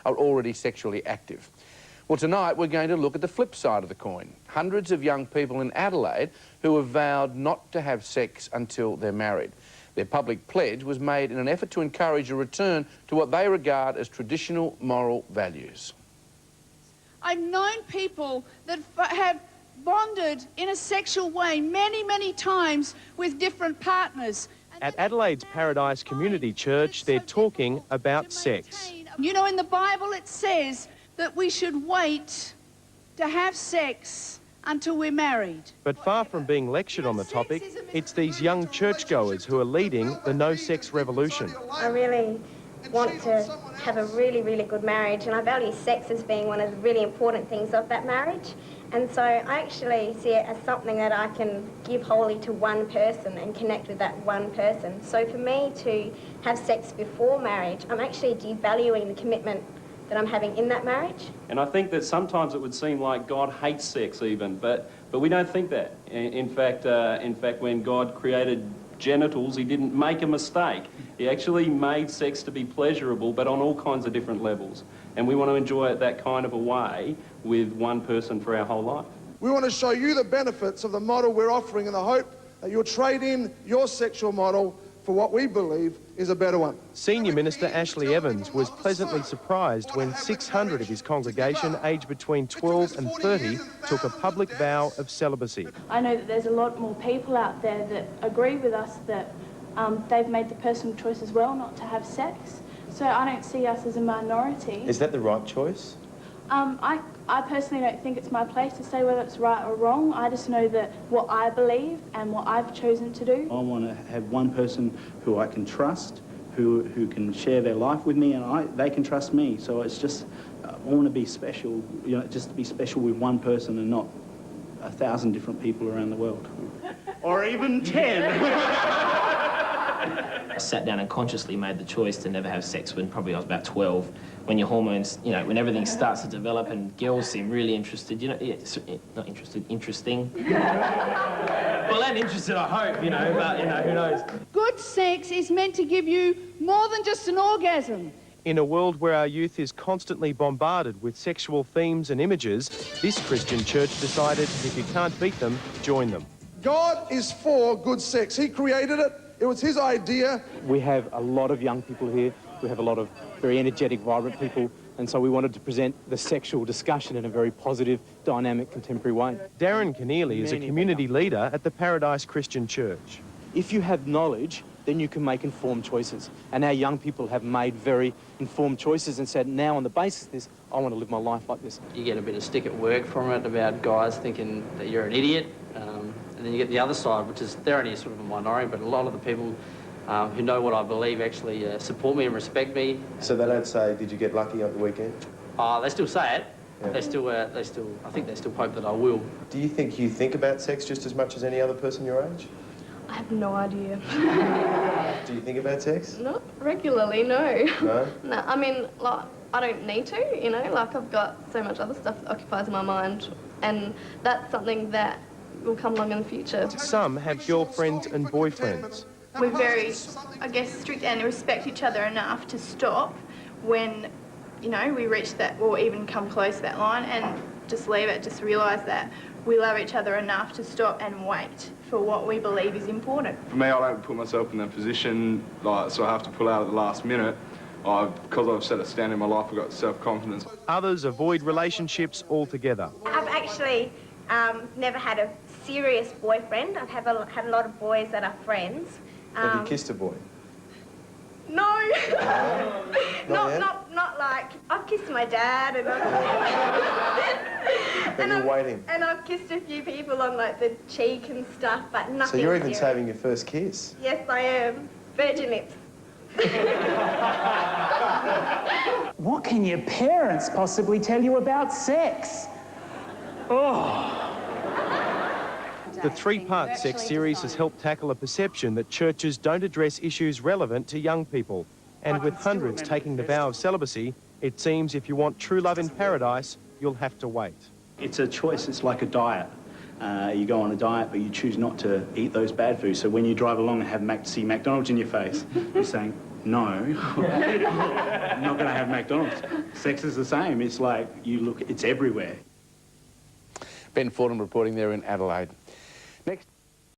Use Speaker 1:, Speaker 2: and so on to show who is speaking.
Speaker 1: are already sexually active. Well, tonight we're going to look at the flip side of the coin. Hundreds of young people in Adelaide who have vowed not to have sex until they're married. Their public pledge was made in an effort to encourage a return to what they regard as traditional moral values.
Speaker 2: I've known people that have bonded in a sexual way many, many times with different partners.
Speaker 3: At Adelaide's Paradise Community Church, they're talking about sex.
Speaker 2: You know, in the Bible it says that we should wait to have sex until we're married.
Speaker 3: But far from being lectured on the topic, it's these young churchgoers who are leading the no-sex revolution.
Speaker 4: I really want to have a really, really good marriage, and I value sex as being one of the really important things of that marriage. And so I actually see it as something that I can give wholly to one person and connect with that one person. So for me to have sex before marriage, I'm actually devaluing the commitment that I'm having in that marriage.
Speaker 5: And I think that sometimes it would seem like God hates sex even, but we don't think that. In fact, when God created genitals, he didn't make a mistake. He actually made sex to be pleasurable, but on all kinds of different levels. And we want to enjoy it that kind of a way with one person for our whole life.
Speaker 6: We want to show you the benefits of the model we're offering in the hope that you'll trade in your sexual model for what we believe is a better one.
Speaker 3: Senior Minister Ashley Evans was pleasantly surprised when 600 of his congregation, aged between 12 and 30, took a public vow of celibacy.
Speaker 7: I know that there's a lot more people out there that agree with us that they've made the personal choice as well not to have sex. So I don't see us as a minority.
Speaker 8: Is that the right choice?
Speaker 7: I personally don't think it's my place to say whether it's right or wrong. I just know that what I believe and what I've chosen to do.
Speaker 9: I want to have one person who I can trust, who can share their life with me, and they can trust me. So it's just, I want to be special, you know, just to be special with one person and not 1,000 different people around the world. Or even 10.
Speaker 10: I sat down and consciously made the choice to never have sex when probably I was about 12. When your hormones, you know, when everything starts to develop and girls seem really interested, you know, not interested, interesting. Well, and interested, I hope, you know, but, you know, who knows.
Speaker 2: Good sex is meant to give you more than just an orgasm.
Speaker 3: In a world where our youth is constantly bombarded with sexual themes and images, this Christian church decided if you can't beat them, join them.
Speaker 6: God is for good sex. He created it. It was his idea.
Speaker 11: We have a lot of young people here. We have a lot of very energetic, vibrant people, and so we wanted to present the sexual discussion in a very positive, dynamic, contemporary way.
Speaker 3: Darren Keneally is a community leader at the Paradise Christian Church.
Speaker 11: If you have knowledge, then you can make informed choices. And our young people have made very informed choices and said, now on the basis of this, I want to live my life like this.
Speaker 12: You get a bit of stick at work from it about guys thinking that you're an idiot. And then you get the other side, which is, they're only sort of a minority, but a lot of the people who know what I believe actually support me and respect me.
Speaker 8: So they don't say, did you get lucky on the weekend?
Speaker 12: They still say it.
Speaker 8: Yeah.
Speaker 12: I think they still hope that I will.
Speaker 8: Do you think about sex just as much as any other person your age?
Speaker 4: I have no idea.
Speaker 8: Do you think about sex?
Speaker 4: Not regularly, no.
Speaker 8: No?
Speaker 4: No, I mean, like, I don't need to, you know, like I've got so much other stuff that occupies my mind, and that's something that will come along in the future.
Speaker 3: Some have girlfriends and boyfriends.
Speaker 13: We're very, I guess, strict and respect each other enough to stop when, you know, we reach that or even come close to that line and just leave it, just realise that we love each other enough to stop and wait for what we believe is important.
Speaker 14: For me, I don't put myself in that position, like, so I have to pull out at the last minute. Because I've set a standard in my life, I've got self-confidence.
Speaker 3: Others avoid relationships altogether.
Speaker 4: I've actually never had a serious boyfriend. I've had a lot of boys that are friends.
Speaker 8: Have you kissed a boy?
Speaker 4: No. Not like, I've kissed my dad and
Speaker 8: You're waiting.
Speaker 4: And I've kissed a few people on like the cheek and stuff, but nothing
Speaker 8: So you're even
Speaker 4: serious.
Speaker 8: saving your first kiss?
Speaker 4: Yes, I am. Virgin lips.
Speaker 15: What can your parents possibly tell you about sex? Oh.
Speaker 3: The three-part sex series has helped tackle a perception that churches don't address issues relevant to young people. And with hundreds taking the vow of celibacy, it seems if you want true love in paradise, you'll have to wait.
Speaker 9: It's a choice. It's like a diet. You go on a diet, but you choose not to eat those bad foods. So when you drive along and have see McDonald's in your face, you're saying, no, I'm not going to have McDonald's. Sex is the same. It's like, you look, it's everywhere.
Speaker 1: Ben Fordham reporting there in Adelaide. Next.